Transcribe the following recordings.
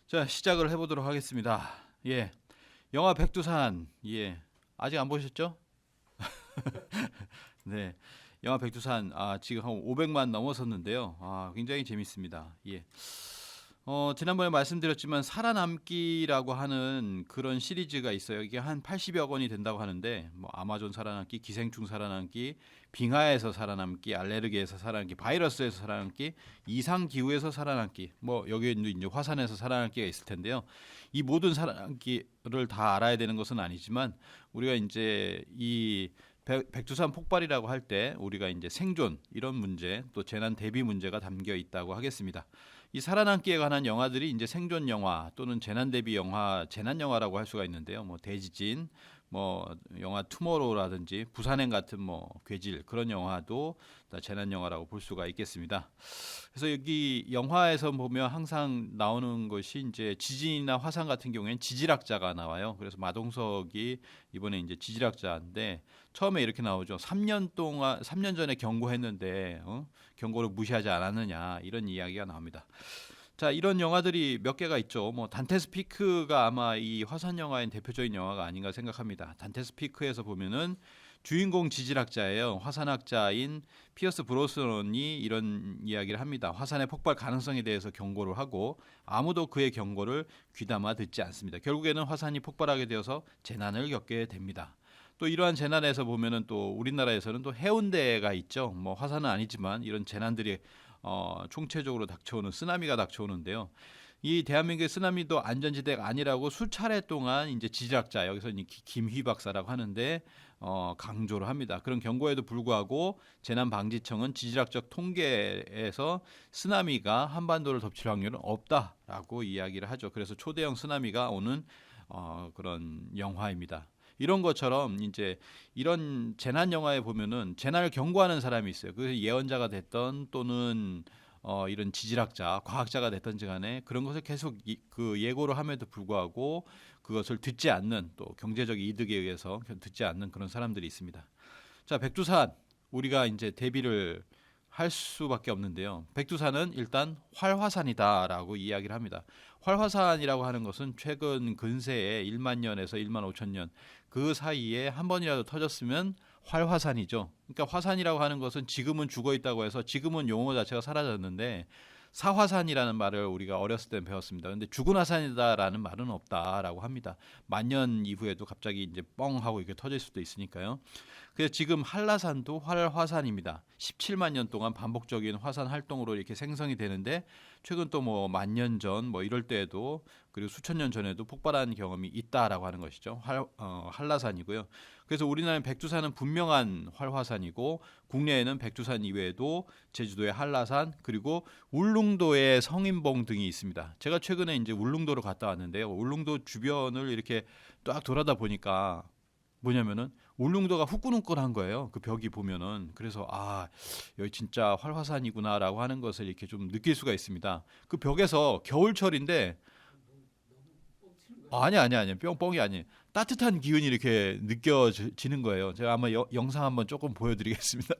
자, 시작을 해보도록 하겠습니다. 예, 영화 백두산. 아직 안 보셨죠? 네, 영화 백두산. 지금 한 500만 넘어섰는데요. 굉장히 재밌습니다. 지난번에 말씀드렸지만 살아남기라고 하는 그런 시리즈가 있어요. 이게 한 80여 권이 된다고 하는데, 뭐 아마존 살아남기, 기생충 살아남기, 빙하에서 살아남기, 알레르기에서 살아남기, 바이러스에서 살아남기, 이상 기후에서 살아남기, 뭐 여기에도 이제 화산에서 살아남기가 있을 텐데요. 이 모든 살아남기를 다 알아야 되는 것은 아니지만 우리가 이제 이 백두산 폭발이라고 할 때 우리가 이제 생존 이런 문제 또 재난 대비 문제가 담겨 있다고 하겠습니다. 이 살아남기에 관한 영화들이 이제 생존 영화 또는 재난 대비 영화, 재난 영화라고 할 수가 있는데요. 뭐 대지진, 뭐 영화 투모로우라든지 부산행 같은 뭐 괴질 그런 영화도 다 재난 영화라고 볼 수가 있겠습니다. 그래서 여기 영화에서 보면 항상 나오는 것이 이제 지진이나 화산 같은 경우에는 지질학자가 나와요. 그래서 마동석이 이번에 이제 지질학자인데 처음에 이렇게 나오죠. 3년 전에 경고했는데 경고를 무시하지 않았느냐 이런 이야기가 나옵니다. 자, 이런 영화들이 몇 개가 있죠. 뭐 단테스 피크가 아마 이 화산 영화의 대표적인 영화가 아닌가 생각합니다. 단테스 피크에서 보면은 주인공 지질학자예요. 화산학자인 피어스 브로스넌이 이런 이야기를 합니다. 화산의 폭발 가능성에 대해서 경고를 하고 아무도 그의 경고를 귀담아 듣지 않습니다. 결국에는 화산이 폭발하게 되어서 재난을 겪게 됩니다. 또 이러한 재난에서 보면은 또 우리나라에서는 또 해운대가 있죠. 뭐 화산은 아니지만 이런 재난들이 총체적으로 닥쳐오는 쓰나미가 닥쳐오는데요. 이 대한민국의 쓰나미도 안전지대가 아니라고 수차례 동안 이제 지질학자 여기서 김휘 박사라고 하는데 강조를 합니다. 그런 경고에도 불구하고 재난방지청은 지질학적 통계에서 쓰나미가 한반도를 덮칠 확률은 없다라고 이야기를 하죠. 그래서 초대형 쓰나미가 오는 그런 영화입니다. 이런 것처럼 이제 이런 재난 영화에 보면은 재난을 경고하는 사람이 있어요. 그 예언자가 됐던 또는 이런 지질학자, 과학자가 됐던지 간에 그런 것을 계속 그 예고를 함에도 불구하고 그것을 듣지 않는 또 경제적 이득에 의해서 듣지 않는 그런 사람들이 있습니다. 자, 백두산 우리가 이제 대비를 할 수밖에 없는데요. 백두산은 일단 활화산이다라고 이야기를 합니다. 활화산이라고 하는 것은 최근 근세에 1만 년에서 1만 5천 년 그 사이에 한 번이라도 터졌으면 활화산이죠. 그러니까 화산이라고 하는 것은 지금은 죽어 있다고 해서 지금은 용어 자체가 사라졌는데 사화산이라는 말을 우리가 어렸을 때 배웠습니다. 근데 죽은 화산이다라는 말은 없다라고 합니다. 만년 이후에도 갑자기 이제 뻥 하고 이렇게 터질 수도 있으니까요. 그래서 지금 한라산도 활화산입니다. 17만 년 동안 반복적인 화산 활동으로 이렇게 생성이 되는데 최근 또 뭐 만 년 전 뭐 이럴 때에도 그리고 수천 년 전에도 폭발한 경험이 있다라고 하는 것이죠. 한라산이고요. 그래서 우리나라는 백두산은 분명한 활화산이고 국내에는 백두산 이외에도 제주도의 한라산 그리고 울릉도의 성인봉 등이 있습니다. 제가 최근에 이제 울릉도로 갔다 왔는데요. 울릉도 주변을 이렇게 딱 돌아다 보니까 뭐냐면은 울릉도가 후끈후끈한 거예요. 그 벽이 보면은. 그래서 여기 진짜 활화산이구나라고 하는 것을 이렇게 좀 느낄 수가 있습니다. 그 벽에서 겨울철인데 아니 뿅뽕이 아니 따뜻한 기운이 이렇게 느껴지는 거예요. 제가 아마 영상 한번 조금 보여드리겠습니다.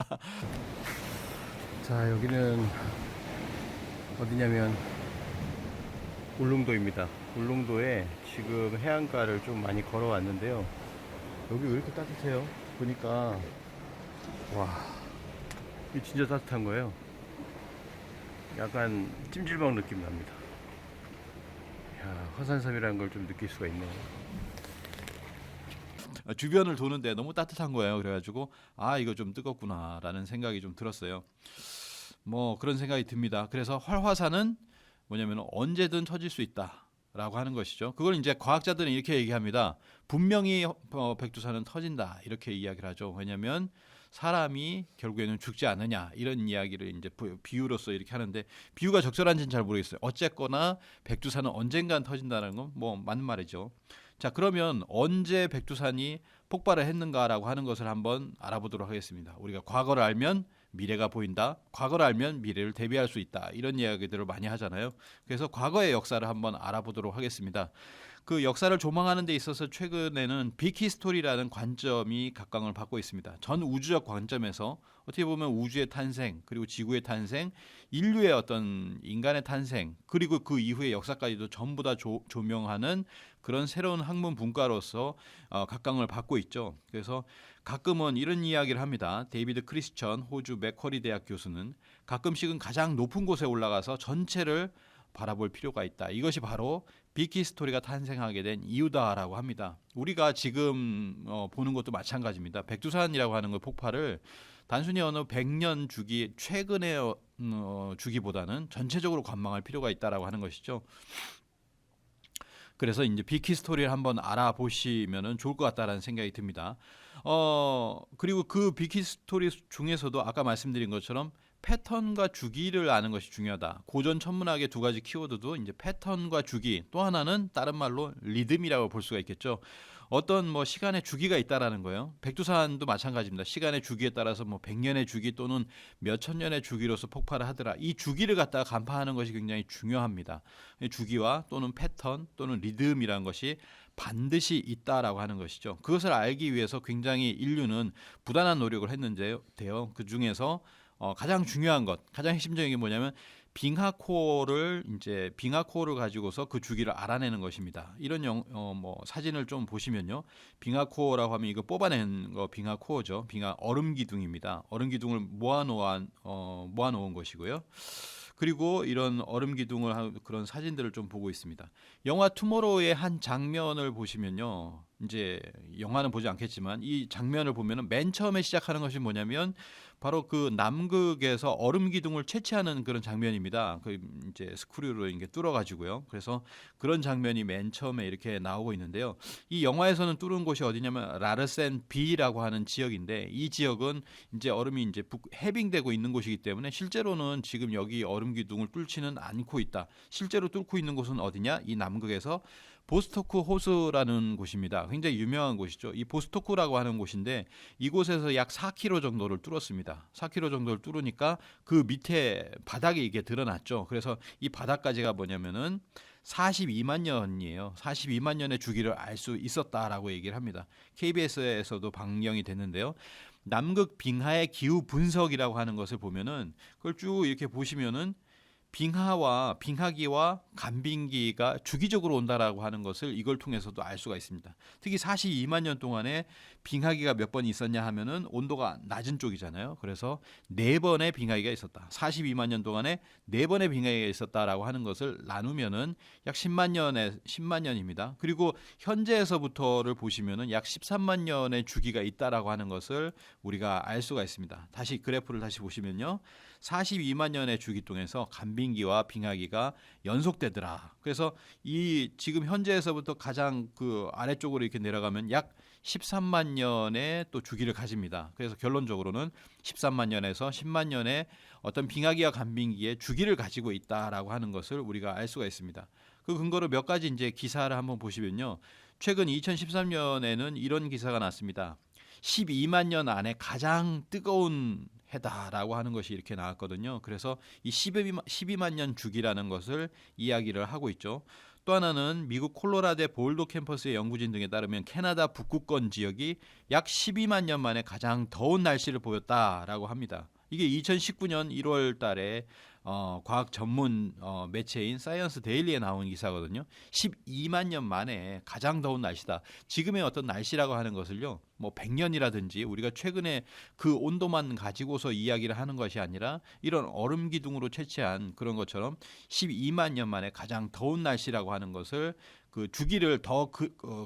자, 여기는 어디냐면 울릉도입니다. 울릉도에 지금 해안가를 좀 많이 걸어왔는데요. 여기 왜 이렇게 따뜻해요? 보니까 와, 이게 진짜 따뜻한 거예요. 약간 찜질방 느낌 납니다. 야, 화산섬이라는 걸 좀 느낄 수가 있네요. 주변을 도는데 너무 따뜻한 거예요. 그래가지고 이거 좀 뜨겁구나라는 생각이 좀 들었어요. 뭐 그런 생각이 듭니다. 그래서 활화산은 뭐냐면 언제든 터질 수 있다라고 하는 것이죠. 그걸 이제 과학자들은 이렇게 얘기합니다. 분명히 백두산은 터진다 이렇게 이야기를 하죠. 왜냐하면 사람이 결국에는 죽지 않느냐 이런 이야기를 이제 비유로서 이렇게 하는데 비유가 적절한지는 잘 모르겠어요. 어쨌거나 백두산은 언젠간 터진다는 건 뭐 맞는 말이죠. 자, 그러면 언제 백두산이 폭발을 했는가라고 하는 것을 한번 알아보도록 하겠습니다. 우리가 과거를 알면 미래가 보인다. 과거를 알면 미래를 대비할 수 있다. 이런 이야기들을 많이 하잖아요. 그래서 과거의 역사를 한번 알아보도록 하겠습니다. 그 역사를 조망하는 데 있어서 최근에는 빅히스토리라는 관점이 각광을 받고 있습니다. 전 우주적 관점에서 어떻게 보면 우주의 탄생, 그리고 지구의 탄생, 인류의 어떤 인간의 탄생, 그리고 그 이후의 역사까지도 전부 다 조명하는 그런 새로운 학문 분과로서 각광을 받고 있죠. 그래서 가끔은 이런 이야기를 합니다. 데이비드 크리스천 호주 맥쿼리 대학 교수는 가끔씩은 가장 높은 곳에 올라가서 전체를 바라볼 필요가 있다. 이것이 바로 빅히스토리가 탄생하게 된 이유다라고 합니다. 우리가 지금 보는 것도 마찬가지입니다. 백두산이라고 하는 그 폭발을 단순히 어느 100년 주기 최근의 주기보다는 전체적으로 관망할 필요가 있다라고 하는 것이죠. 그래서 이제 빅히스토리를 한번 알아보시면 좋을 것 같다라는 생각이 듭니다. 그리고 그 빅히스토리 중에서도 아까 말씀드린 것처럼 패턴과 주기를 아는 것이 중요하다. 고전 천문학의 두 가지 키워드도 이제 패턴과 주기, 또 하나는 다른 말로 리듬이라고 볼 수가 있겠죠. 어떤 뭐 시간의 주기가 있다라는 거예요. 백두산도 마찬가지입니다. 시간의 주기에 따라서 뭐 100년의 주기 또는 몇천 년의 주기로서 폭발을 하더라. 이 주기를 갖다가 간파하는 것이 굉장히 중요합니다. 주기와 또는 패턴 또는 리듬이라는 것이 반드시 있다라고 하는 것이죠. 그것을 알기 위해서 굉장히 인류는 부단한 노력을 했는데요. 그 중에서 가장 중요한 것, 가장 핵심적인 게 뭐냐면 빙하코어를 가지고서 그 주기를 알아내는 것입니다. 이런 사진을 좀 보시면요, 빙하코어라고 하면 이거 뽑아낸 거 빙하코어죠. 얼음 기둥입니다. 얼음 기둥을 모아놓은 것이고요. 그리고 이런 얼음 기둥을 그런 사진들을 좀 보고 있습니다. 영화 투모로우의 한 장면을 보시면요, 이제 영화는 보지 않겠지만 이 장면을 보면은 맨 처음에 시작하는 것이 뭐냐면 바로 그 남극에서 얼음 기둥을 채취하는 그런 장면입니다. 그 이제 스크류로 이게 뚫어가지고요. 그래서 그런 장면이 맨 처음에 이렇게 나오고 있는데요. 이 영화에서는 뚫은 곳이 어디냐면 라르센 B라고 하는 지역인데, 이 지역은 이제 얼음이 이제 해빙되고 있는 곳이기 때문에 실제로는 지금 여기 얼음 기둥을 뚫지는 않고 있다. 실제로 뚫고 있는 곳은 어디냐? 이 남극에서 보스토크 호수라는 곳입니다. 굉장히 유명한 곳이죠. 이 보스토크라고 하는 곳인데 이곳에서 약 4km 정도를 뚫었습니다. 4km 정도를 뚫으니까 그 밑에 바닥이 이게 드러났죠. 그래서 이 바닥까지가 뭐냐면은 42만 년이에요. 42만 년의 주기를 알 수 있었다라고 얘기를 합니다. KBS에서도 방영이 됐는데요. 남극 빙하의 기후 분석이라고 하는 것을 보면은 그걸 쭉 이렇게 보시면은 빙하기와 간빙기가 주기적으로 온다라고 하는 것을 이걸 통해서도 알 수가 있습니다. 특히 42만 년 동안에 빙하기가 몇 번 있었냐 하면은 온도가 낮은 쪽이잖아요. 그래서 4번의 빙하기가 있었다. 42만 년 동안에 4번의 빙하기가 있었다라고 하는 것을 나누면은 약 10만 년입니다. 그리고 현재에서부터를 보시면은 약 13만 년의 주기가 있다라고 하는 것을 우리가 알 수가 있습니다. 다시 그래프를 다시 보시면요, 42만 년의 주기 동에서 간빙기와 빙하기가 연속되더라. 그래서 이 지금 현재에서부터 가장 그 아래쪽으로 이렇게 내려가면 약 13만 년의 또 주기를 가집니다. 그래서 결론적으로는 13만 년에서 10만 년의 어떤 빙하기와 간빙기의 주기를 가지고 있다라고 하는 것을 우리가 알 수가 있습니다. 그 근거로 몇 가지 이제 기사를 한번 보시면요, 최근 2013년에는 이런 기사가 났습니다. 12만 년 안에 가장 뜨거운 해다라고 하는 것이 이렇게 나왔거든요. 그래서 이 12만 년 주기라는 것을 이야기를 하고 있죠. 또 하나는 미국 콜로라도 볼도 캠퍼스의 연구진 등에 따르면 캐나다 북극권 지역이 약 12만 년 만에 가장 더운 날씨를 보였다라고 합니다. 이게 2019년 1월 달에 과학 전문 매체인 사이언스 데일리에 나온 기사거든요. 12만 년 만에 가장 더운 날씨다. 지금의 어떤 날씨라고 하는 것을요, 뭐 100년이라든지 우리가 최근에 그 온도만 가지고서 이야기를 하는 것이 아니라 이런 얼음 기둥으로 채취한 그런 것처럼 12만 년 만에 가장 더운 날씨라고 하는 것을 그 주기를 더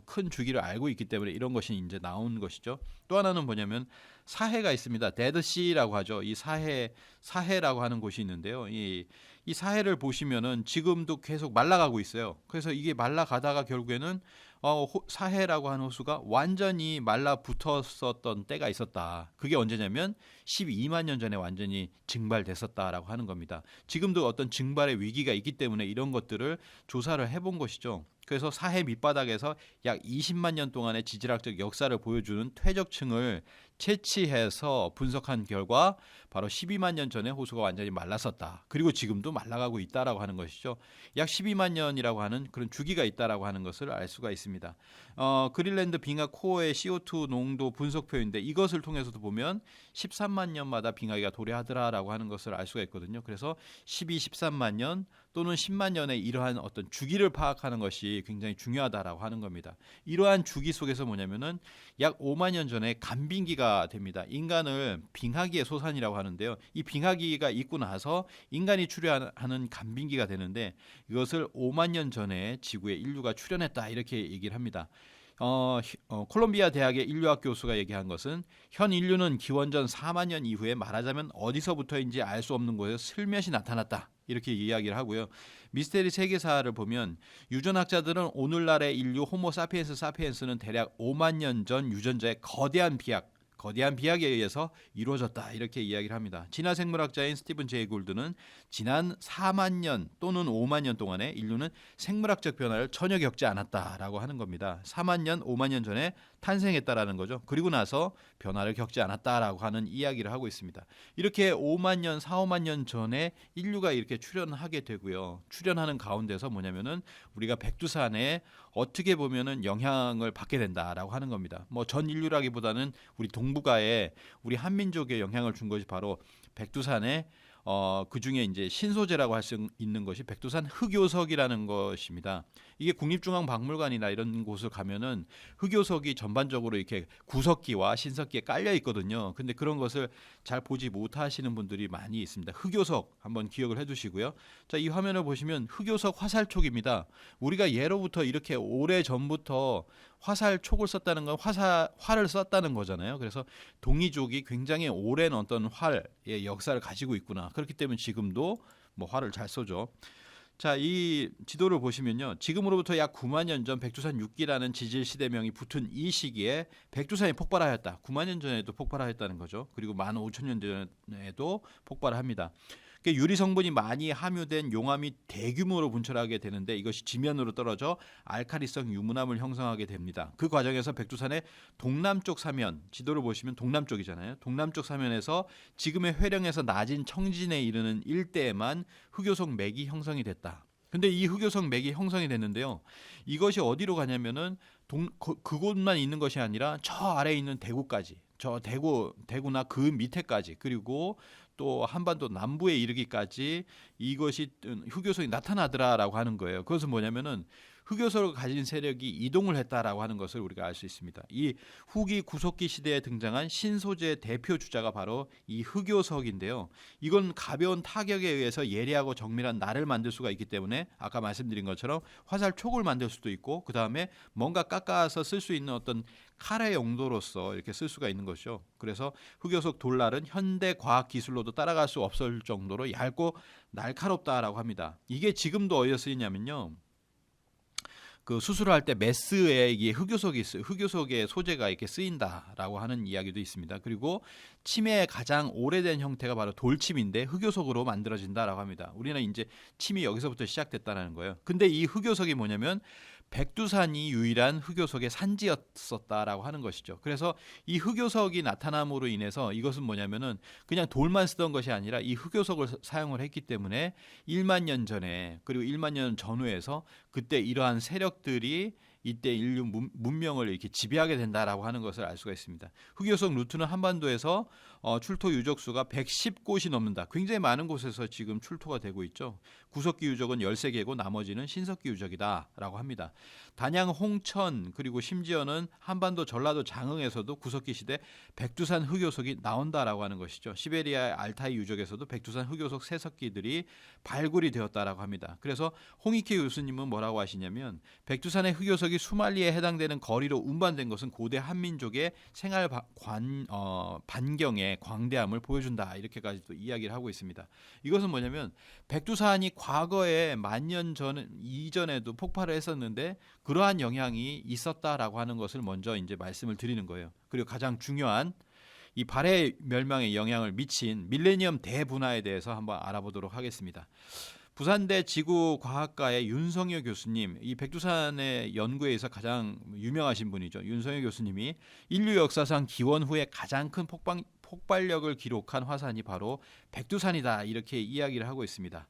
큰 주기를 알고 있기 때문에 이런 것이 이제 나온 것이죠. 또 하나는 뭐냐면 사해가 있습니다. 데드시라고 하죠. 이 사해라고 하는 곳이 있는데요. 이 사해를 보시면은 지금도 계속 말라가고 있어요. 그래서 이게 말라가다가 결국에는 사해라고 하는 호수가 완전히 말라붙었었던 때가 있었다. 그게 언제냐면 12만 년 전에 완전히 증발됐었다라고 하는 겁니다. 지금도 어떤 증발의 위기가 있기 때문에 이런 것들을 조사를 해본 것이죠. 그래서 사해 밑바닥에서 약 20만 년 동안의 지질학적 역사를 보여주는 퇴적층을 채취해서 분석한 결과 바로 12만 년 전에 호수가 완전히 말랐었다. 그리고 지금도 말라가고 있다라고 하는 것이죠. 약 12만 년이라고 하는 그런 주기가 있다라고 하는 것을 알 수가 있습니다. 그린란드 빙하 코어의 CO2 농도 분석표인데 이것을 통해서도 보면 13만 년마다 빙하기가 도래하더라라고 하는 것을 알 수가 있거든요. 그래서 12, 13만 년 또는 10만 년의 이러한 어떤 주기를 파악하는 것이 굉장히 중요하다라고 하는 겁니다. 이러한 주기 속에서 뭐냐면은 약 5만 년 전에 간빙기가 됩니다. 인간을 빙하기의 소산이라고 하는데요. 이 빙하기가 있고 나서 인간이 출현하는 간빙기가 되는데 이것을 5만 년 전에 지구에 인류가 출현했다 이렇게 얘기를 합니다. 콜롬비아 대학의 인류학 교수가 얘기한 것은 현 인류는 기원전 4만 년 이후에 말하자면 어디서부터인지 알 수 없는 곳에 슬며시 나타났다. 이렇게 이야기를 하고요. 미스테리 세계사를 보면 유전학자들은 오늘날의 인류 호모 사피엔스 사피엔스는 대략 5만 년 전 유전자의 거대한 비약에 의해서 이루어졌다 이렇게 이야기를 합니다. 진화생물학자인 스티븐 제이 골드는 지난 4만 년 또는 5만 년 동안에 인류는 생물학적 변화를 전혀 겪지 않았다라고 하는 겁니다. 4만 년, 5만 년 전에 탄생했다라는 거죠. 그리고 나서 변화를 겪지 않았다라고 하는 이야기를 하고 있습니다. 이렇게 5만 년, 4, 5만 년 전에 인류가 이렇게 출현하게 되고요. 출현하는 가운데서 뭐냐면은 우리가 백두산에 어떻게 보면은 영향을 받게 된다라고 하는 겁니다. 뭐 전 인류라기보다는 우리 동북아에 우리 한민족에 영향을 준 것이 바로 백두산에 그 중에 이제 신소재라고 할 수 있는 것이 백두산 흑요석이라는 것입니다. 이게 국립중앙박물관이나 이런 곳을 가면은 흑요석이 전반적으로 이렇게 구석기와 신석기에 깔려 있거든요. 근데 그런 것을 잘 보지 못하시는 분들이 많이 있습니다. 흑요석 한번 기억을 해두시고요. 자, 이 화면을 보시면 흑요석 화살촉입니다. 우리가 예로부터 이렇게 오래 전부터 화살촉을 썼다는 건 활을 썼다는 거잖아요. 그래서 동이족이 굉장히 오랜 어떤 활의 역사를 가지고 있구나. 그렇기 때문에 지금도 뭐 활을 잘 쏘죠. 자, 이 지도를 보시면요. 지금으로부터 약 9만 년 전 백두산 6기라는 지질 시대명이 붙은 이 시기에 백두산이 폭발하였다. 9만 년 전에도 폭발하였다는 거죠. 그리고 15,000년 전에도 폭발합니다. 유리 성분이 많이 함유된 용암이 대규모로 분출하게 되는데 이것이 지면으로 떨어져 알칼리성 유문암을 형성하게 됩니다. 그 과정에서 백두산의 동남쪽 사면, 지도를 보시면 동남쪽이잖아요. 동남쪽 사면에서 지금의 회령에서 낮은 청진에 이르는 일대에만 흑요석 맥이 형성이 됐다. 근데 이 흑요석 맥이 형성이 됐는데요. 이것이 어디로 가냐면은 그곳만 있는 것이 아니라 저 아래에 있는 대구까지, 저 대구나 그 밑에까지, 그리고 또 한반도 남부에 이르기까지 이것이 흑요석이 나타나더라라고 하는 거예요. 그것은 뭐냐면은 흑요석을 가진 세력이 이동을 했다라고 하는 것을 우리가 알 수 있습니다. 이 후기 구석기 시대에 등장한 신소재의 대표 주자가 바로 이 흑요석인데요. 이건 가벼운 타격에 의해서 예리하고 정밀한 날을 만들 수가 있기 때문에 아까 말씀드린 것처럼 화살촉을 만들 수도 있고 그 다음에 뭔가 깎아서 쓸 수 있는 어떤 칼의 용도로서 이렇게 쓸 수가 있는 것이죠. 그래서 흑요석 돌날은 현대 과학 기술로도 따라갈 수 없을 정도로 얇고 날카롭다라고 합니다. 이게 지금도 어디서 쓰이냐면요. 그 수술을 할 때 메스에 이게 흑요석이 있어요. 흑요석의 소재가 이렇게 쓰인다라고 하는 이야기도 있습니다. 그리고 침의 가장 오래된 형태가 바로 돌침인데 흑요석으로 만들어진다라고 합니다. 우리는 이제 침이 여기서부터 시작됐다는 거예요. 근데 이 흑요석이 뭐냐면 백두산이 유일한 흑요석의 산지였었다라고 하는 것이죠. 그래서 이 흑요석이 나타남으로 인해서 이것은 뭐냐면은 그냥 돌만 쓰던 것이 아니라 이 흑요석을 사용을 했기 때문에 1만 년 전에 그리고 1만 년 전후에서 그때 이러한 세력들이 이때 인류 문명을 이렇게 지배하게 된다라고 하는 것을 알 수가 있습니다. 흑요석 루트는 한반도에서 출토 유적수가 110곳이 넘는다. 굉장히 많은 곳에서 지금 출토가 되고 있죠. 구석기 유적은 13개고 나머지는 신석기 유적이다라고 합니다. 단양 홍천 그리고 심지어는 한반도 전라도 장흥에서도 구석기 시대 백두산 흑요석이 나온다라고 하는 것이죠. 시베리아의 알타이 유적에서도 백두산 흑요석 세석기들이 발굴이 되었다라고 합니다. 그래서 홍익희 교수님은 뭐라고 하시냐면 백두산의 흑요석이 수말리에 해당되는 거리로 운반된 것은 고대 한민족의 생활 반경의 광대함을 보여준다. 이렇게까지 또 이야기를 하고 있습니다. 이것은 뭐냐면 백두산이 과거에 만년 전 이전에도 폭발을 했었는데 그러한 영향이 있었다라고 하는 것을 먼저 이제 말씀을 드리는 거예요. 그리고 가장 중요한 이 발해 멸망에 영향을 미친 밀레니엄 대분화에 대해서 한번 알아보도록 하겠습니다. 부산대 지구과학과의 윤성효 교수님, 이 백두산의 연구에서 가장 유명하신 분이죠. 윤성효 교수님이 인류 역사상 기원 후에 가장 큰 폭발력을 기록한 화산이 바로 백두산이다 이렇게 이야기를 하고 있습니다.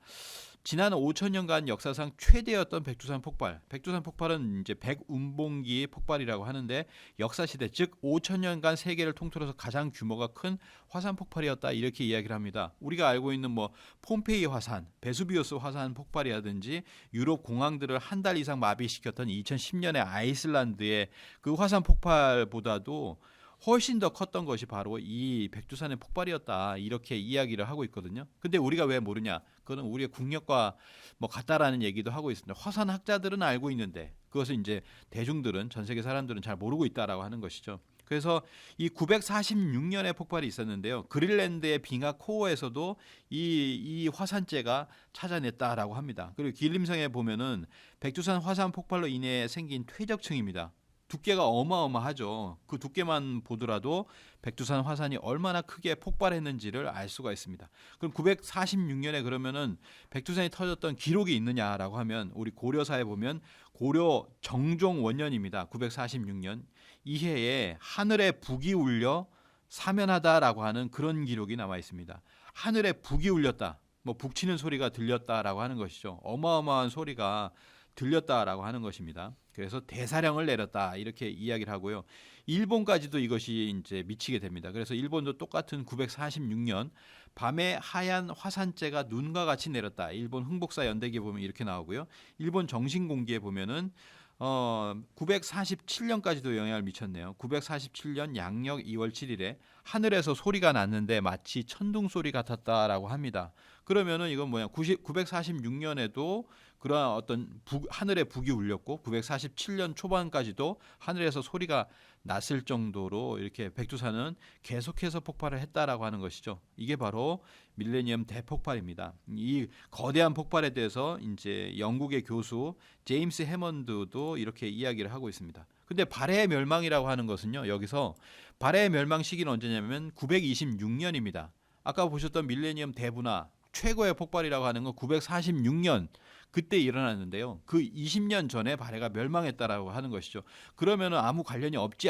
지난 5천년간 역사상 최대였던 백두산 폭발. 백두산 폭발은 이제 백운봉기의 폭발이라고 하는데 역사시대 즉 5천년간 세계를 통틀어서 가장 규모가 큰 화산 폭발이었다 이렇게 이야기를 합니다. 우리가 알고 있는 뭐 폼페이 화산, 베수비우스 화산 폭발이라든지 유럽 공항들을 한 달 이상 마비시켰던 2010년의 아이슬란드의 그 화산 폭발보다도 훨씬 더 컸던 것이 바로 이 백두산의 폭발이었다 이렇게 이야기를 하고 있거든요. 근데 우리가 왜 모르냐? 그거는 우리의 국력과 뭐 같다라는 얘기도 하고 있습니다. 화산 학자들은 알고 있는데 그것을 이제 대중들은 전 세계 사람들은 잘 모르고 있다라고 하는 것이죠. 그래서 이 946년에 폭발이 있었는데요. 그린란드의 빙하 코어에서도 이 화산재가 찾아냈다라고 합니다. 그리고 길림성에 보면은 백두산 화산 폭발로 인해 생긴 퇴적층입니다. 두께가 어마어마하죠. 그 두께만 보더라도 백두산 화산이 얼마나 크게 폭발했는지를 알 수가 있습니다. 그럼 946년에 그러면은 백두산이 터졌던 기록이 있느냐라고 하면 우리 고려사에 보면 고려 정종 원년입니다. 946년 이 해에 하늘에 북이 울려 사면하다라고 하는 그런 기록이 남아 있습니다. 하늘에 북이 울렸다. 뭐 북치는 소리가 들렸다라고 하는 것이죠. 어마어마한 소리가 들렸다라고 하는 것입니다. 그래서 대사령을 내렸다 이렇게 이야기를 하고요. 일본까지도 이것이 이제 미치게 됩니다. 그래서 일본도 똑같은 946년 밤에 하얀 화산재가 눈과 같이 내렸다. 일본 흥복사 연대기에 보면 이렇게 나오고요. 일본 정신공기에 보면은 947년까지도 영향을 미쳤네요. 947년 양력 2월 7일에 하늘에서 소리가 났는데 마치 천둥 소리 같았다라고 합니다. 그러면은 이건 뭐야? 946년에도 그러한 어떤 하늘에 북이 울렸고 947년 초반까지도 하늘에서 소리가 났을 정도로 이렇게 백두산은 계속해서 폭발을 했다라고 하는 것이죠. 이게 바로 밀레니엄 대폭발입니다. 이 거대한 폭발에 대해서 이제 영국의 교수 제임스 해먼드도 이렇게 이야기를 하고 있습니다. 근데 발해의 멸망이라고 하는 것은요. 여기서 발해의 멸망 시기는 언제냐면 926년입니다. 아까 보셨던 밀레니엄 대분화 최고의 폭발이라고 하는 건 946년 그때 일어났는데요. 그 20년 전에 발해가 멸망했다라고 하는 것이죠. 그러면 아무 관련이 없지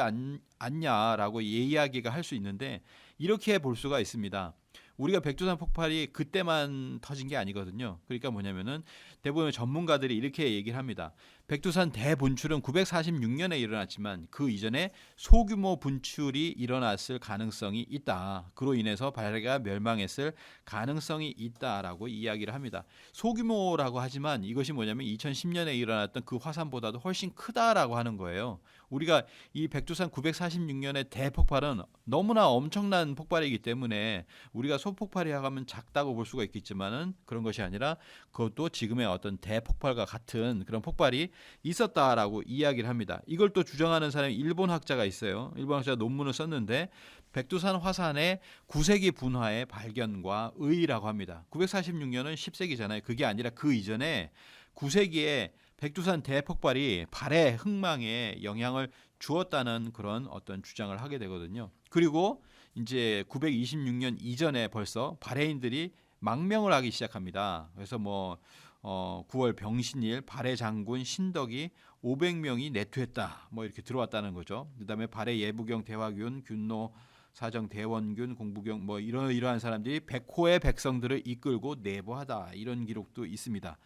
않냐라고 이야기가 할 수 있는데 이렇게 볼 수가 있습니다. 우리가 백두산 폭발이 그때만 터진 게 아니거든요. 그러니까 뭐냐면은 대부분의 전문가들이 이렇게 얘기를 합니다. 백두산 대분출은 946년에 일어났지만 그 이전에 소규모 분출이 일어났을 가능성이 있다. 그로 인해서 발해가 멸망했을 가능성이 있다라고 이야기를 합니다. 소규모라고 하지만 이것이 뭐냐면 2010년에 일어났던 그 화산보다도 훨씬 크다라고 하는 거예요. 우리가 이 백두산 946년의 대폭발은 너무나 엄청난 폭발이기 때문에 우리가 소폭발이라고 하면 작다고 볼 수가 있겠지만은 그런 것이 아니라 그것도 지금의 어떤 대폭발과 같은 그런 폭발이 있었다라고 이야기를 합니다. 이걸 또 주장하는 사람이 일본 학자가 있어요. 일본 학자가 논문을 썼는데 백두산 화산의 9세기 분화의 발견과 의의라고 합니다. 946년은 10세기잖아요. 그게 아니라 그 이전에 9세기에 백두산 대폭발이 발해 흥망에 영향을 주었다는 그런 어떤 주장을 하게 되거든요. 그리고 이제 926년 이전에 벌써 발해인들이 망명을 하기 시작합니다. 그래서 9월 병신일 발해 장군 신덕이 500명이 내투했다. 이렇게 들어왔다는 거죠. 그다음에 발해 예부경 대화균 균노 사정 대원균 공부경 이러한 사람들이 백호의 백성들을 이끌고 내보하다 이런 기록도 있습니다.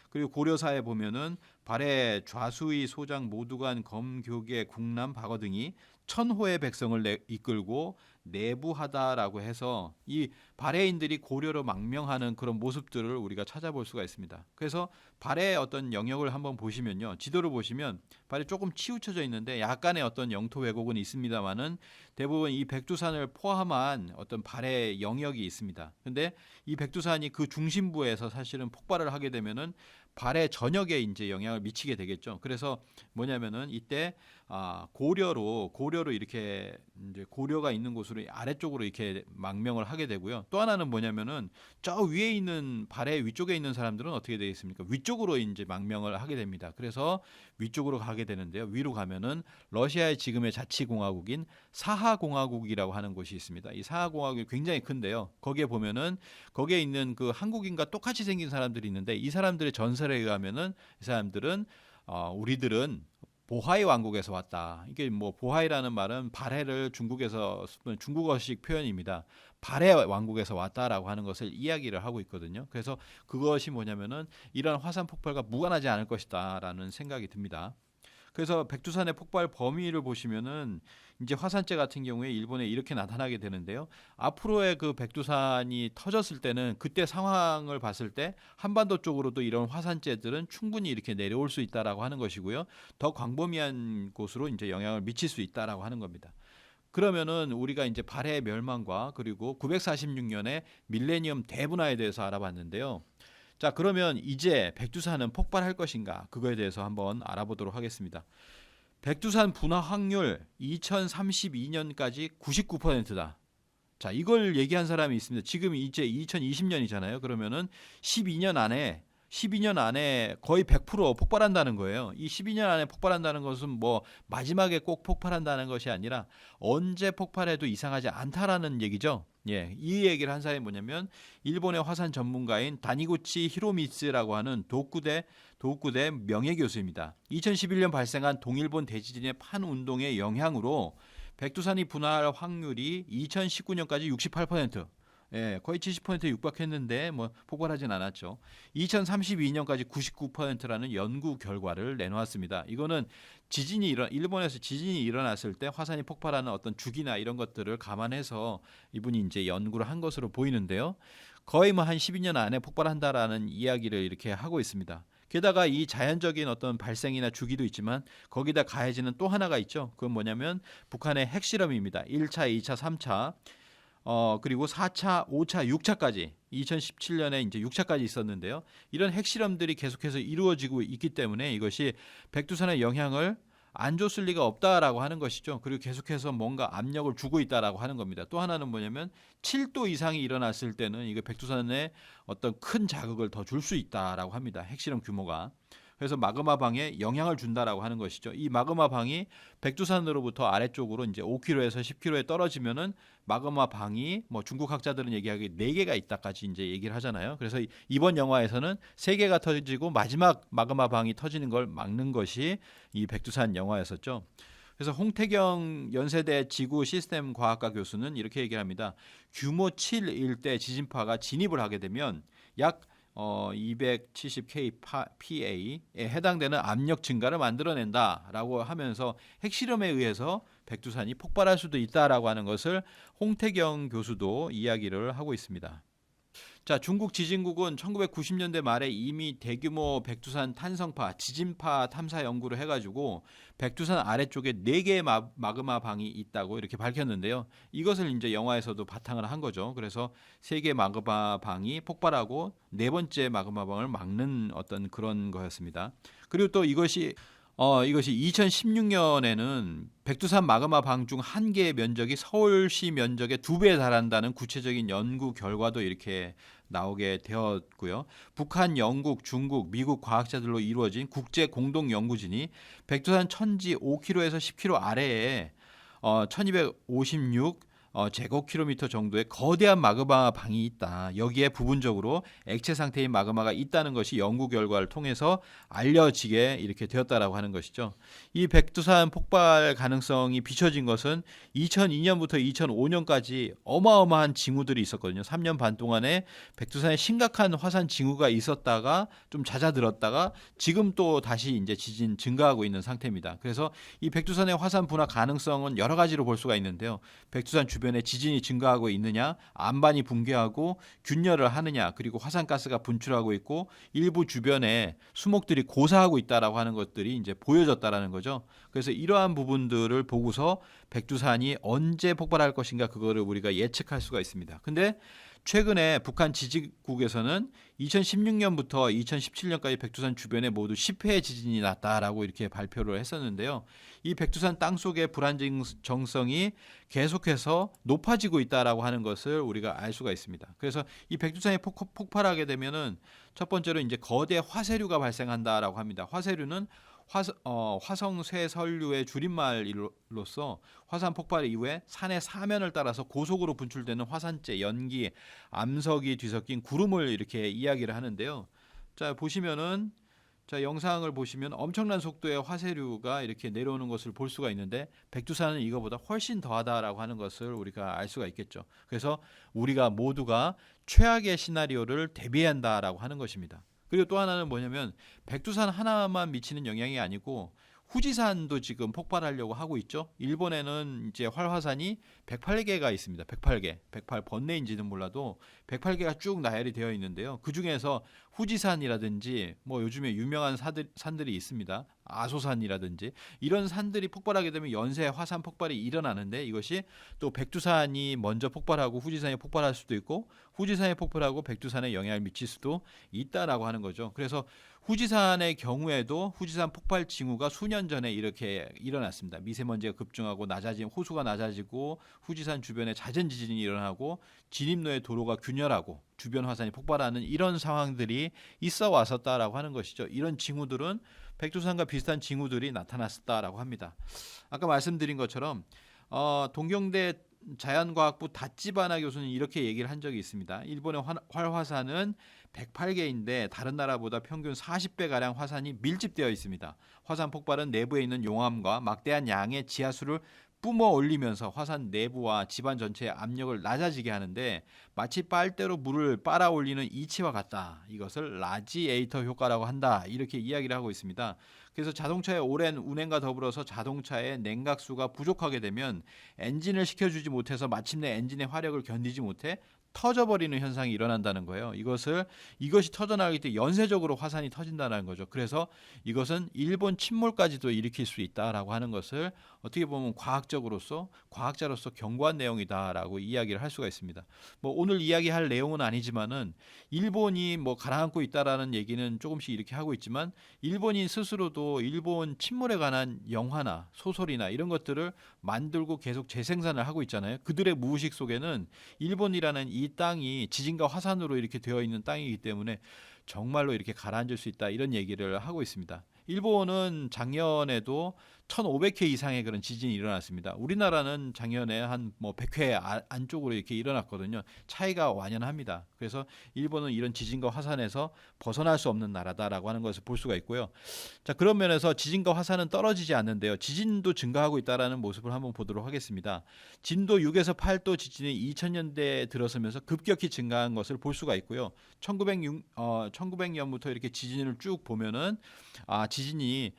그리고 고려사에 보면은 발해 좌수의 소장 모두관 검교계 국남 박어 등이 천호의 백성을 이끌고 내부하다라고 해서 이 발해인들이 고려로 망명하는 그런 모습들을 우리가 찾아볼 수가 있습니다. 그래서 발해의 어떤 영역을 한번 보시면요. 지도를 보시면 발해 조금 치우쳐져 있는데 약간의 어떤 영토 왜곡은 있습니다만은 대부분 이 백두산을 포함한 어떤 발해 영역이 있습니다. 근데 이 백두산이 그 중심부에서 사실은 폭발을 하게 되면은 발해 전역에 이제 영향을 미치게 되겠죠. 그래서 뭐냐면은 이때 고려로 이렇게 이제 고려가 있는 곳으로 아래쪽으로 이렇게 망명을 하게 되고요. 또 하나는 뭐냐면은 저 위에 있는 발해 위쪽에 있는 사람들은 어떻게 되겠습니까? 위쪽으로 이제 망명을 하게 됩니다. 그래서 위쪽으로 가게 되는데요. 위로 가면은 러시아의 지금의 자치공화국인 사하공화국이라고 하는 곳이 있습니다. 이 사하공화국이 굉장히 큰데요. 거기에 보면은 거기에 있는 그 한국인과 똑같이 생긴 사람들이 있는데 이 사람들의 전설에 의하면은 이 사람들은 우리들은 보하이 왕국에서 왔다. 이게 뭐 보하이라는 말은 발해를 중국에서 중국어식 표현입니다. 발해 왕국에서 왔다라고 하는 것을 이야기를 하고 있거든요. 그래서 그것이 뭐냐면은 이런 화산 폭발과 무관하지 않을 것이다라는 생각이 듭니다. 그래서 백두산의 폭발 범위를 보시면은 이제 화산재 같은 경우에 일본에 이렇게 나타나게 되는데요. 앞으로의 그 백두산이 터졌을 때는 그때 상황을 봤을 때 한반도 쪽으로도 이런 화산재들은 충분히 이렇게 내려올 수 있다라고 하는 것이고요. 더 광범위한 곳으로 이제 영향을 미칠 수 있다라고 하는 겁니다. 그러면은 우리가 이제 발해 멸망과 그리고 946년에 밀레니엄 대분화에 대해서 알아봤는데요. 자, 그러면 이제 백두산은 폭발할 것인가? 그거에 대해서 한번 알아보도록 하겠습니다. 백두산 분화 확률 2032년까지 99%다. 자, 이걸 얘기한 사람이 있습니다. 지금 이제 2020년이잖아요. 그러면은 12년 안에 거의 100% 폭발한다는 거예요. 이 12년 안에 폭발한다는 것은 뭐 마지막에 꼭 폭발한다는 것이 아니라 언제 폭발해도 이상하지 않다라는 얘기죠. 예, 이 얘기를 한 사람이 뭐냐면 일본의 화산 전문가인 다니구치 히로미츠라고 하는 도쿠대 명예교수입니다. 2011년 발생한 동일본 대지진의 판운동의 영향으로 백두산이 분화할 확률이 2019년까지 68%, 예, 거의 70%에 육박했는데 뭐 폭발하진 않았죠. 2032년까지 99%라는 연구 결과를 내놓았습니다. 이거는 일본에서 지진이 일어났을 때 화산이 폭발하는 어떤 주기나 이런 것들을 감안해서 이분이 이제 연구를 한 것으로 보이는데요. 거의 뭐 한 12년 안에 폭발한다라는 이야기를 이렇게 하고 있습니다. 게다가 이 자연적인 어떤 발생이나 주기도 있지만 거기다 가해지는 또 하나가 있죠. 그건 뭐냐면 북한의 핵실험입니다. 1차, 2차, 3차 그리고 4차, 5차, 6차까지 2017년에 이제 6차까지 있었는데요. 이런 핵실험들이 계속해서 이루어지고 있기 때문에 이것이 백두산의 영향을 안 줬을 리가 없다라고 하는 것이죠. 그리고 계속해서 뭔가 압력을 주고 있다라고 하는 겁니다. 또 하나는 뭐냐면 7도 이상이 일어났을 때는 이거 백두산에 어떤 큰 자극을 더 줄 수 있다라고 합니다. 핵실험 규모가. 그래서 마그마방에 영향을 준다라고 하는 것이죠. 이 마그마방이 백두산으로부터 아래쪽으로 이제 5km에서 10km에 떨어지면은 마그마방이 뭐 중국 학자들은 얘기하기 4개가 있다까지 이제 얘기를 하잖아요. 그래서 이번 영화에서는 3개가 터지고 마지막 마그마방이 터지는 걸 막는 것이 이 백두산 영화였었죠. 그래서 홍태경 연세대 지구 시스템 과학과 교수는 이렇게 얘기를 합니다. 규모 7일 때 지진파가 진입을 하게 되면 약 270 kPa에 해당되는 압력 증가를 만들어낸다라고 하면서 핵실험에 의해서 백두산이 폭발할 수도 있다라고 하는 것을 홍태경 교수도 이야기를 하고 있습니다. 자, 중국 지진국은 1990년대 말에 이미 대규모 백두산 탄성파, 지진파 탐사 연구를 해가지고 백두산 아래쪽에 4개의 마그마 방이 있다고 이렇게 밝혔는데요. 이것을 이제 영화에서도 바탕을 한 거죠. 그래서 3개의 마그마 방이 폭발하고 4번째 마그마 방을 막는 어떤 그런 거였습니다. 그리고 또 이것이 2016년에는 백두산 마그마 방 중 한 개의 면적이 서울시 면적의 2배에 달한다는 구체적인 연구 결과도 이렇게 나오게 되었고요. 북한, 영국, 중국, 미국 과학자들로 이루어진 국제 공동 연구진이 백두산 천지 5km에서 10km 아래에 1256 제곱킬로미터 정도의 거대한 마그마 방이 있다. 여기에 부분적으로 액체 상태인 마그마가 있다는 것이 연구 결과를 통해서 알려지게 이렇게 되었다라고 하는 것이죠. 이 백두산 폭발 가능성이 비춰진 것은 2002년부터 2005년까지 어마어마한 징후들이 있었거든요. 3년 반 동안에 백두산에 심각한 화산 징후가 있었다가 좀 잦아들었다가 지금 또 다시 이제 지진 증가하고 있는 상태입니다. 그래서 이 백두산의 화산 분화 가능성은 여러 가지로 볼 수가 있는데요. 백두산 주변에 지진이 증가하고 있느냐, 안반이 붕괴하고 균열을 하느냐, 그리고 화산가스가 분출하고 있고 일부 주변에 수목들이 고사하고 있다라고 하는 것들이 이제 보여졌다라는 거죠. 그래서 이러한 부분들을 보고서 백두산이 언제 폭발할 것인가 그거를 우리가 예측할 수가 있습니다. 근데 최근에 북한 지지국에서는 2016년부터 2017년까지 백두산 주변에 모두 10회의 지진이 났다라고 이렇게 발표를 했었는데요. 이 백두산 땅속의 불안정성이 계속해서 높아지고 있다라고 하는 것을 우리가 알 수가 있습니다. 그래서 이 백두산이 폭발하게 되면은 첫 번째로 이제 거대 화쇄류가 발생한다라고 합니다. 화쇄류는 화성 쇠설류의 줄임말로서 화산 폭발 이후에 산의 사면을 따라서 고속으로 분출되는 화산재, 연기, 암석이 뒤섞인 구름을 이렇게 이야기를 하는데요. 자, 보시면은 영상을 보시면 엄청난 속도의 화쇄류가 이렇게 내려오는 것을 볼 수가 있는데 백두산은 이거보다 훨씬 더하다라고 하는 것을 우리가 알 수가 있겠죠. 그래서 우리가 모두가 최악의 시나리오를 대비해야 한다라고 하는 것입니다. 그리고 또 하나는 뭐냐면 백두산 하나만 미치는 영향이 아니고 후지산도 지금 폭발하려고 하고 있죠. 일본에는 이제 활화산이 108개가 있습니다. 108개. 108번뇌인지는 몰라도 108개가 쭉 나열이 되어 있는데요. 그중에서 후지산이라든지 뭐 요즘에 유명한 산들이 있습니다. 아소산이라든지 이런 산들이 폭발하게 되면 연쇄 화산 폭발이 일어나는데 이것이 또 백두산이 먼저 폭발하고 후지산이 폭발할 수도 있고 후지산이 폭발하고 백두산에 영향을 미칠 수도 있다라고 하는 거죠. 그래서 후지산의 경우에도 후지산 폭발 징후가 수년 전에 이렇게 일어났습니다. 미세먼지가 급증하고 호수가 낮아지고 후지산 주변에 잦은 지진이 일어나고 진입로의 도로가 균열하고 주변 화산이 폭발하는 이런 상황들이 있어 왔었다라고 하는 것이죠. 이런 징후들은 백두산과 비슷한 징후들이 나타났었다라고 합니다. 아까 말씀드린 것처럼 동경대 자연과학부 다찌바나 교수는 이렇게 얘기를 한 적이 있습니다. 일본의 활화산은 108개인데 다른 나라보다 평균 40배가량 화산이 밀집되어 있습니다. 화산 폭발은 내부에 있는 용암과 막대한 양의 지하수를 뿜어 올리면서 화산 내부와 집안 전체의 압력을 낮아지게 하는데 마치 빨대로 물을 빨아 올리는 이치와 같다. 이것을 라지에이터 효과라고 한다. 이렇게 이야기를 하고 있습니다. 그래서 자동차의 오랜 운행과 더불어서 자동차의 냉각수가 부족하게 되면 엔진을 식혀주지 못해서 마침내 엔진의 화력을 견디지 못해 터져버리는 현상이 일어난다는 거예요. 이것이 터져나가기 때문에 연쇄적으로 화산이 터진다는 거죠. 그래서 이것은 일본 침몰까지도 일으킬 수 있다라고 하는 것을 어떻게 보면 과학자로서 경고한 내용이다라고 이야기를 할 수가 있습니다. 뭐 오늘 이야기할 내용은 아니지만은 일본이 뭐 가라앉고 있다라는 얘기는 조금씩 이렇게 하고 있지만 일본인 스스로도 일본 침몰에 관한 영화나 소설이나 이런 것들을 만들고 계속 재생산을 하고 있잖아요. 그들의 무의식 속에는 일본이라는 이 땅이 지진과 화산으로 이렇게 되어 있는 땅이기 때문에 정말로 이렇게 가라앉을 수 있다 이런 얘기를 하고 있습니다. 일본은 작년에도 1,500회 이상의 그런 지진이 일어났습니다. 우리나라는 작년에 한 뭐 100회 안쪽으로 이렇게 일어났거든요. 차이가 완연합니다. 그래서 일본은 이런 지진과 화산에서 벗어날 수 없는 나라다라고 하는 것을 볼 수가 있고요. 자, 그런 면에서 지진과 화산은 떨어지지 않는데요. 지진도 증가하고 있다라는 모습을 한번 보도록 하겠습니다. 진도 6에서 8도 지진이 2000년대에 들어서면서 급격히 증가한 것을 볼 수가 있고요. 1900년부터 이렇게 지진을 쭉 보면은 지진이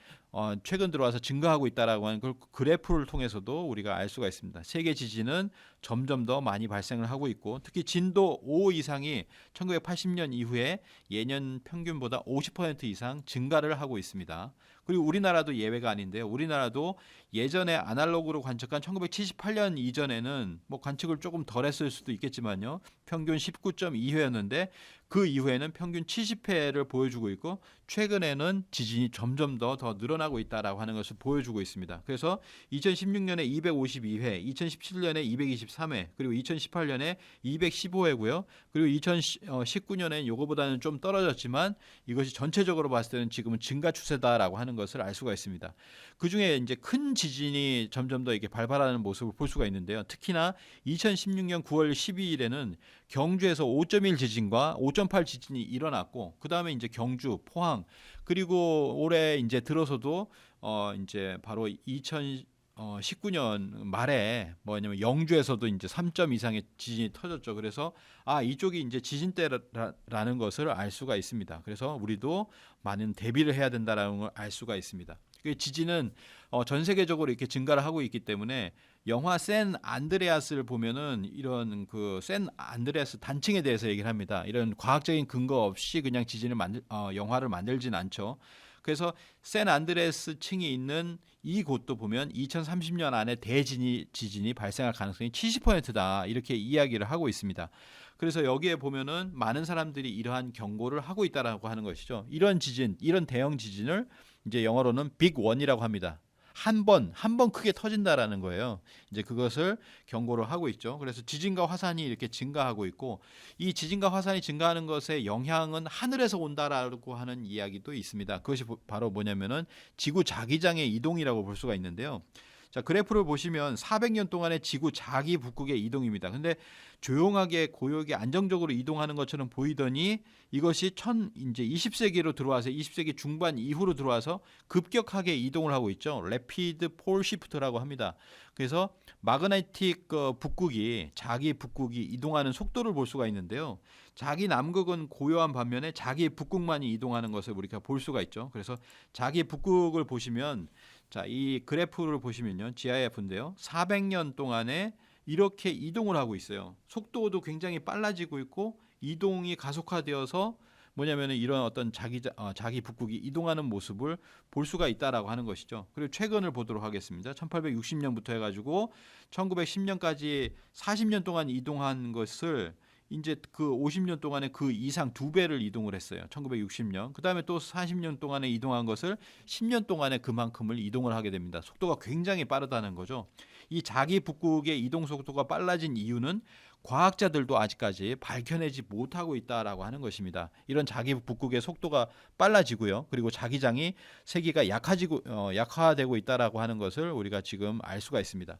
최근 들어와서 증가하고 있다라고 하는 걸 그래프를 통해서도 우리가 알 수가 있습니다. 세계 지진은 점점 더 많이 발생을 하고 있고 특히 진도 5 이상이 1980년 이후에 예년 평균보다 50% 이상 증가를 하고 있습니다. 그리고 우리나라도 예외가 아닌데요. 우리나라도 예전에 아날로그로 관측한 1978년 이전에는 뭐 관측을 조금 덜 했을 수도 있겠지만요. 평균 19.2회였는데 그 이후에는 평균 70회를 보여주고 있고 최근에는 지진이 점점 더 늘어나고 있다라고 하는 것을 보여주고 있습니다. 그래서 2016년에 252회, 2017년에 223회, 그리고 2018년에 215회고요. 그리고 2019년에 이거보다는 좀 떨어졌지만 이것이 전체적으로 봤을 때는 지금은 증가 추세다라고 하는 것을 알 수가 있습니다. 그 중에 이제 큰 지진이 점점 더 이렇게 발발하는 모습을 볼 수가 있는데요. 특히나 2016년 9월 12일에는 경주에서 5.1 지진과 5.8 지진이 일어났고 그 다음에 이제 경주, 포항 그리고 올해 이제 들어서도 이제 바로 2019년 말에 뭐냐면 영주에서도 이제 3점 이상의 지진이 터졌죠. 그래서 이쪽이 이제 지진대라는 것을 알 수가 있습니다. 그래서 우리도 많은 대비를 해야 된다라는 걸 알 수가 있습니다. 지진은 전 세계적으로 이렇게 증가를 하고 있기 때문에 영화 샌 안드레아스를 보면은 이런 그 샌 안드레아스 단층에 대해서 얘기를 합니다. 이런 과학적인 근거 없이 그냥 영화를 만들진 않죠. 그래서 샌안드레스 층이 있는 이 곳도 보면 2030년 안에 지진이 발생할 가능성이 70%다 이렇게 이야기를 하고 있습니다. 그래서 여기에 보면은 많은 사람들이 이러한 경고를 하고 있다라고 하는 것이죠. 이런 지진, 이런 대형 지진을 이제 영어로는 빅 원이라고 합니다. 한 번 크게 터진다라는 거예요. 이제 그것을 경고를 하고 있죠. 그래서 지진과 화산이 이렇게 증가하고 있고 이 지진과 화산이 증가하는 것의 영향은 하늘에서 온다라고 하는 이야기도 있습니다. 그것이 바로 뭐냐면은 지구 자기장의 이동이라고 볼 수가 있는데요. 자, 그래프를 보시면 400년 동안의 지구 자기 북극의 이동입니다. 근데 조용하게 고요하게 안정적으로 이동하는 것처럼 보이더니 이것이 이제 20세기로 들어와서 20세기 중반 이후로 들어와서 급격하게 이동을 하고 있죠. Rapid Pole Shift라고 합니다. 그래서 마그네틱 북극이 자기 북극이 이동하는 속도를 볼 수가 있는데요. 자기 남극은 고요한 반면에 자기 북극만이 이동하는 것을 우리가 볼 수가 있죠. 그래서 자기 북극을 보시면 자, 이 그래프를 보시면요. GIF인데요. 400년 동안에 이렇게 이동을 하고 있어요. 속도도 굉장히 빨라지고 있고 이동이 가속화되어서 뭐냐면 이런 어떤 자기 북극이 이동하는 모습을 볼 수가 있다라고 하는 것이죠. 그리고 최근을 보도록 하겠습니다. 1860년부터 해가지고 1910년까지 40년 동안 이동한 것을 이제 그 50년 동안에 그 이상 2배를 이동을 했어요. 1960년. 그다음에 또 40년 동안에 이동한 것을 10년 동안에 그만큼을 이동을 하게 됩니다. 속도가 굉장히 빠르다는 거죠. 이 자기 북극의 이동 속도가 빨라진 이유는 과학자들도 아직까지 밝혀내지 못하고 있다라고 하는 것입니다. 이런 자기 북극의 속도가 빨라지고요. 그리고 자기장이 세기가 약화되고 있다라고 하는 것을 우리가 지금 알 수가 있습니다.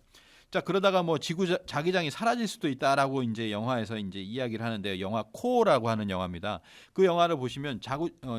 자, 그러다가 뭐 지구 자기장이 사라질 수도 있다라고 이제 영화에서 이제 이야기를 하는데요. 영화 코어라고 하는 영화입니다. 그 영화를 보시면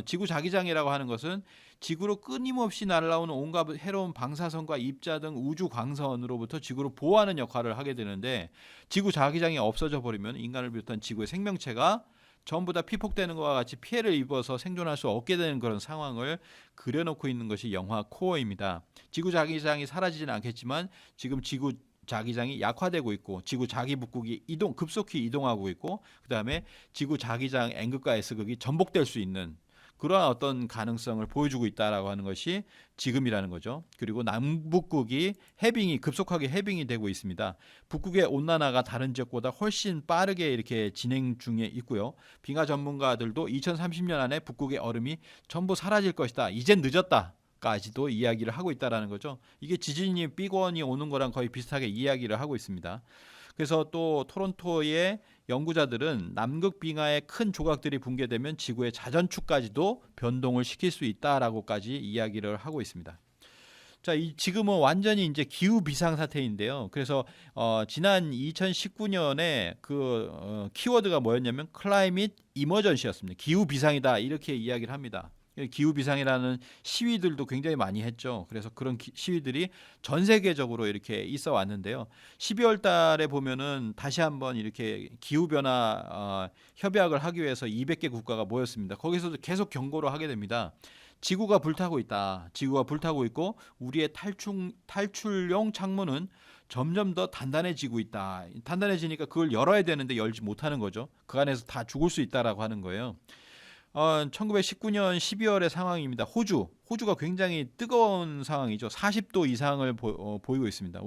지구 자기장이라고 하는 것은 지구로 끊임없이 날아오는 온갖 해로운 방사선과 입자 등 우주 광선으로부터 지구를 보호하는 역할을 하게 되는데 지구 자기장이 없어져 버리면 인간을 비롯한 지구의 생명체가 전부 다 피폭되는 것과 같이 피해를 입어서 생존할 수 없게 되는 그런 상황을 그려놓고 있는 것이 영화 코어입니다. 지구 자기장이 사라지진 않겠지만 지금 지구 자기장이 약화되고 있고 지구 자기 북극이 급속히 이동하고 있고 그다음에 지구 자기장 N극과 S극이 전복될 수 있는 그러한 어떤 가능성을 보여주고 있다라고 하는 것이 지금이라는 거죠. 그리고 남북극이 급속하게 해빙이 되고 있습니다. 북극의 온난화가 다른 지역보다 훨씬 빠르게 이렇게 진행 중에 있고요. 빙하 전문가들도 2030년 안에 북극의 얼음이 전부 사라질 것이다. 이젠 늦었다. 까지도 이야기를 하고 있다라는 거죠. 이게 지진이 빅원이 오는 거랑 거의 비슷하게 이야기를 하고 있습니다. 그래서 또 토론토의 연구자들은 남극 빙하의 큰 조각들이 붕괴되면 지구의 자전축까지도 변동을 시킬 수 있다라고까지 이야기를 하고 있습니다. 자, 지금은 완전히 이제 기후 비상 사태인데요. 그래서 지난 2019년에 키워드가 뭐였냐면 클라이밋 이머전시였습니다. 기후 비상이다 이렇게 이야기를 합니다. 기후 비상이라는 시위들도 굉장히 많이 했죠. 그래서 그런 시위들이 전 세계적으로 이렇게 있어 왔는데요. 12월 달에 보면은 다시 한번 이렇게 기후 변화 협약을 하기 위해서 200개 국가가 모였습니다. 거기서도 계속 경고를 하게 됩니다. 지구가 불타고 있다. 지구가 불타고 있고 우리의 탈출용 창문은 점점 더 단단해지고 있다. 단단해지니까 그걸 열어야 되는데 열지 못하는 거죠. 그 안에서 다 죽을 수 있다라고 하는 거예요. 1919년 12월의 상황입니다. 호주가 굉장히 뜨거운 상황이죠. 40도 이상을 보이고 있습니다.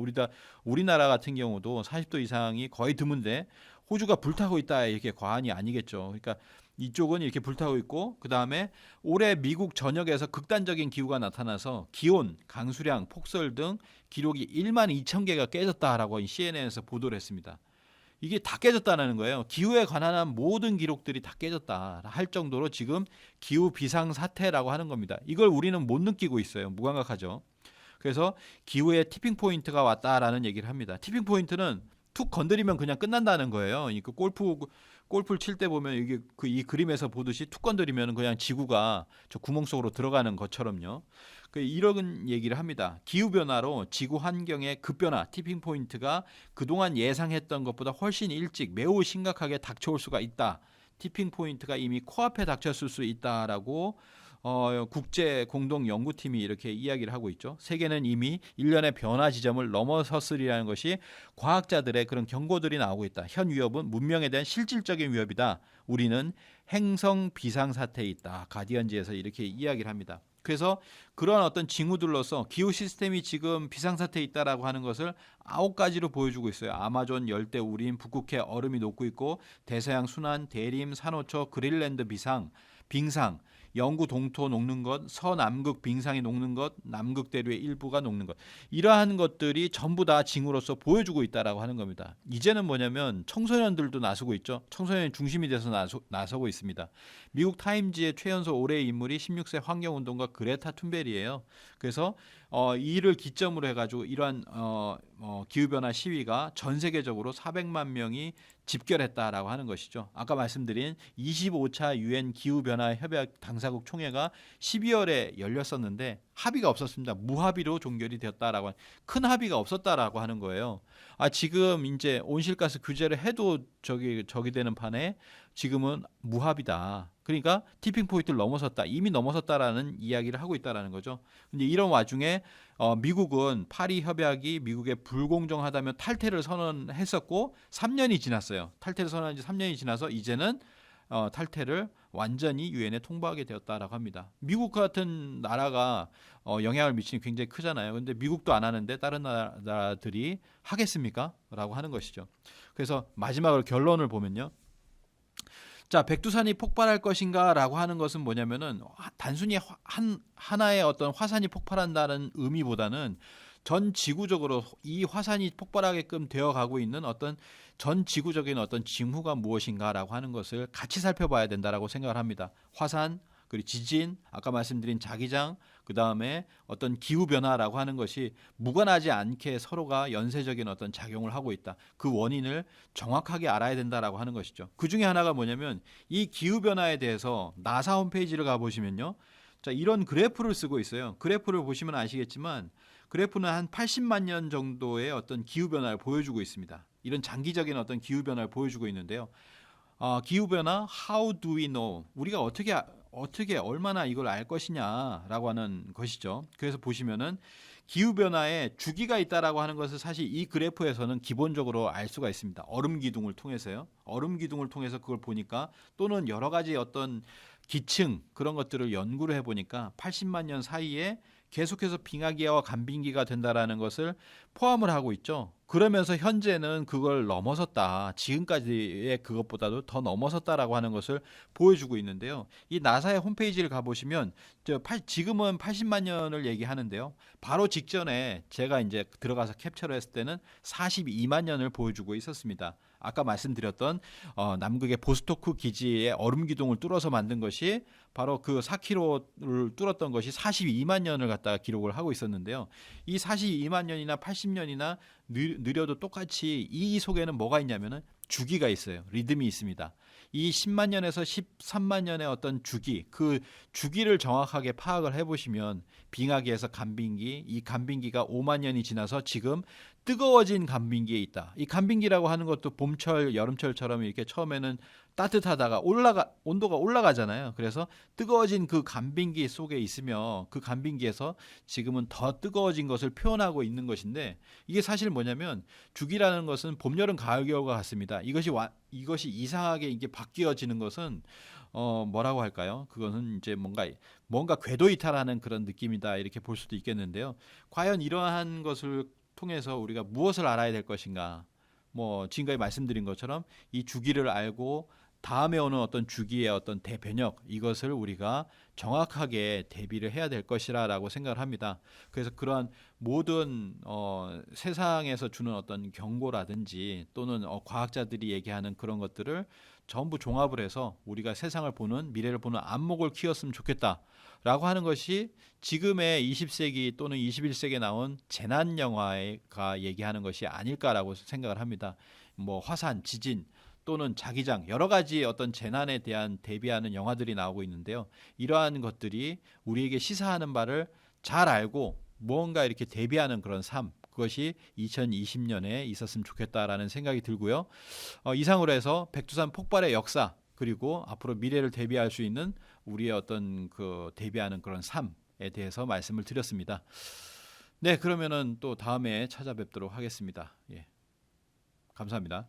우리나라 같은 경우도 40도 이상이 거의 드문데 호주가 불타고 있다 이렇게 과언이 아니겠죠. 그러니까 이쪽은 이렇게 불타고 있고 그 다음에 올해 미국 전역에서 극단적인 기후가 나타나서 기온, 강수량, 폭설 등 기록이 1만 2천 개가 깨졌다라고 CNN에서 보도를 했습니다. 이게 다 깨졌다는 거예요. 기후에 관한 모든 기록들이 다 깨졌다 할 정도로 지금 기후 비상 사태라고 하는 겁니다. 이걸 우리는 못 느끼고 있어요. 무감각하죠. 그래서 기후의 티핑 포인트가 왔다라는 얘기를 합니다. 티핑 포인트는 툭 건드리면 그냥 끝난다는 거예요. 그 골프를 칠 때 보면 이게 이 그림에서 보듯이 툭 건드리면 그냥 지구가 저 구멍 속으로 들어가는 것처럼요. 이런 얘기를 합니다. 기후변화로 지구 환경의 급변화, 티핑 포인트가 그동안 예상했던 것보다 훨씬 일찍 매우 심각하게 닥쳐올 수가 있다. 티핑 포인트가 이미 코앞에 닥쳤을 수 있다라고 국제 공동 연구팀이 이렇게 이야기를 하고 있죠. 세계는 이미 일련의 변화 지점을 넘어섰으리라는 것이 과학자들의 그런 경고들이 나오고 있다. 현 위협은 문명에 대한 실질적인 위협이다. 우리는 행성 비상사태에 있다. 가디언지에서 이렇게 이야기를 합니다. 그래서 그러한 어떤 징후들로서 기후 시스템이 지금 비상사태에 있다라고 하는 것을 9가지로 보여주고 있어요. 아마존 열대 우림, 북극해 얼음이 녹고 있고 대서양 순환, 대림, 산호초, 그린랜드 빙상, 영구 동토 녹는 것, 서남극 빙상이 녹는 것, 남극 대륙의 일부가 녹는 것. 이러한 것들이 전부 다 징후로서 보여주고 있다라고 하는 겁니다. 이제는 뭐냐면 청소년들도 나서고 있죠. 청소년이 중심이 돼서 나서고 있습니다. 미국 타임지의 최연소 올해의 인물이 16세 환경운동가 그레타 툰베리예요. 그래서 이를 기점으로 해가지고 이러한 기후변화 시위가 전 세계적으로 400만 명이 집결했다라고 하는 것이죠. 아까 말씀드린 25차 유엔 기후변화 협약 당사국 총회가 12월에 열렸었는데 합의가 없었습니다. 무합의로 종결이 되었다라고 큰 합의가 없었다라고 하는 거예요. 지금 이제 온실가스 규제를 해도 저기 되는 판에 지금은 무합의다. 그러니까 티핑 포인트를 넘어섰다. 이미 넘어섰다라는 이야기를 하고 있다라는 거죠. 근데 이런 와중에 미국은 파리 협약이 미국에 불공정하다며 탈퇴를 선언했었고 3년이 지났어요. 탈퇴를 선언한 지 3년이 지나서 이제는 탈퇴를 완전히 유엔에 통보하게 되었다라고 합니다. 미국 같은 나라가 영향을 미치는 굉장히 크잖아요. 근데 미국도 안 하는데 다른 나라들이 하겠습니까? 라고 하는 것이죠. 그래서 마지막으로 결론을 보면요. 자, 백두산이 폭발할 것인가 라고 하는 것은 뭐냐면은 단순히 하나의 어떤 화산이 폭발한다는 의미보다는 전 지구적으로 이 화산이 폭발하게끔 되어 가고 있는 어떤 전 지구적인 어떤 징후가 무엇인가라고 하는 것을 같이 살펴봐야 된다라고 생각을 합니다. 화산, 그리고 지진, 아까 말씀드린 자기장, 그 다음에 어떤 기후변화라고 하는 것이 무관하지 않게 서로가 연쇄적인 어떤 작용을 하고 있다. 그 원인을 정확하게 알아야 된다라고 하는 것이죠. 그 중에 하나가 뭐냐면 이 기후변화에 대해서 나사 홈페이지를 가보시면요. 자, 이런 그래프를 쓰고 있어요. 그래프를 보시면 아시겠지만 그래프는 한 80만 년 정도의 어떤 기후변화를 보여주고 있습니다. 이런 장기적인 어떤 기후변화를 보여주고 있는데요. 기후변화, how do we know? 우리가 어떻게 얼마나 이걸 알 것이냐라고 하는 것이죠. 그래서 보시면은 기후변화에 주기가 있다라고 하는 것을 사실 이 그래프에서는 기본적으로 알 수가 있습니다. 얼음 기둥을 통해서요. 얼음 기둥을 통해서 그걸 보니까 또는 여러 가지 어떤 기층 그런 것들을 연구를 해보니까 80만 년 사이에 계속해서 빙하기와 간빙기가 된다라는 것을 포함을 하고 있죠. 그러면서 현재는 그걸 넘어섰다. 지금까지의 그것보다도 더 넘어섰다라고 하는 것을 보여주고 있는데요. 이 나사의 홈페이지를 가보시면 지금은 80만 년을 얘기하는데요. 바로 직전에 제가 이제 들어가서 캡처를 했을 때는 42만 년을 보여주고 있었습니다. 아까 말씀드렸던 남극의 보스토크 기지의 얼음 기둥을 뚫어서 만든 것이 바로 그 4km를 뚫었던 것이 42만 년을 갖다가 기록을 하고 있었는데요. 이 42만 년이나 80년이나 느려도 똑같이 이 속에는 뭐가 있냐면은 주기가 있어요. 리듬이 있습니다. 이 10만 년에서 13만 년의 어떤 주기, 그 주기를 정확하게 파악을 해보시면 빙하기에서 간빙기, 이 간빙기가 5만 년이 지나서 지금 뜨거워진 간빙기에 있다. 이 간빙기라고 하는 것도 봄철, 여름철처럼 이렇게 처음에는 따뜻하다가 온도가 올라가잖아요. 그래서 뜨거워진 그 간빙기 속에 있으며 그 간빙기에서 지금은 더 뜨거워진 것을 표현하고 있는 것인데 이게 사실 뭐냐면 주기라는 것은 봄, 여름, 가을, 겨울과 같습니다. 이것이 이상하게 이게 바뀌어지는 것은 뭐라고 할까요? 그것은 이제 뭔가 궤도 이탈하는 그런 느낌이다 이렇게 볼 수도 있겠는데요. 과연 이러한 것을 통해서 우리가 무엇을 알아야 될 것인가? 지금까지 말씀드린 것처럼 이 주기를 알고 다음에 오는 어떤 주기의 어떤 대변역 이것을 우리가 정확하게 대비를 해야 될 것이라고 생각을 합니다. 그래서 그러한 모든 세상에서 주는 어떤 경고라든지 또는 과학자들이 얘기하는 그런 것들을 전부 종합을 해서 우리가 세상을 보는 미래를 보는 안목을 키웠으면 좋겠다라고 하는 것이 지금의 20세기 또는 21세기에 나온 재난 영화가 얘기하는 것이 아닐까라고 생각을 합니다. 화산, 지진 또는 자기장 여러 가지 어떤 재난에 대한 대비하는 영화들이 나오고 있는데요. 이러한 것들이 우리에게 시사하는 바를 잘 알고 무언가 이렇게 대비하는 그런 삶 그것이 2020년에 있었으면 좋겠다라는 생각이 들고요. 이상으로 해서 백두산 폭발의 역사 그리고 앞으로 미래를 대비할 수 있는 우리의 어떤 그 대비하는 그런 삶에 대해서 말씀을 드렸습니다. 네, 그러면은 또 다음에 찾아뵙도록 하겠습니다. 예, 감사합니다.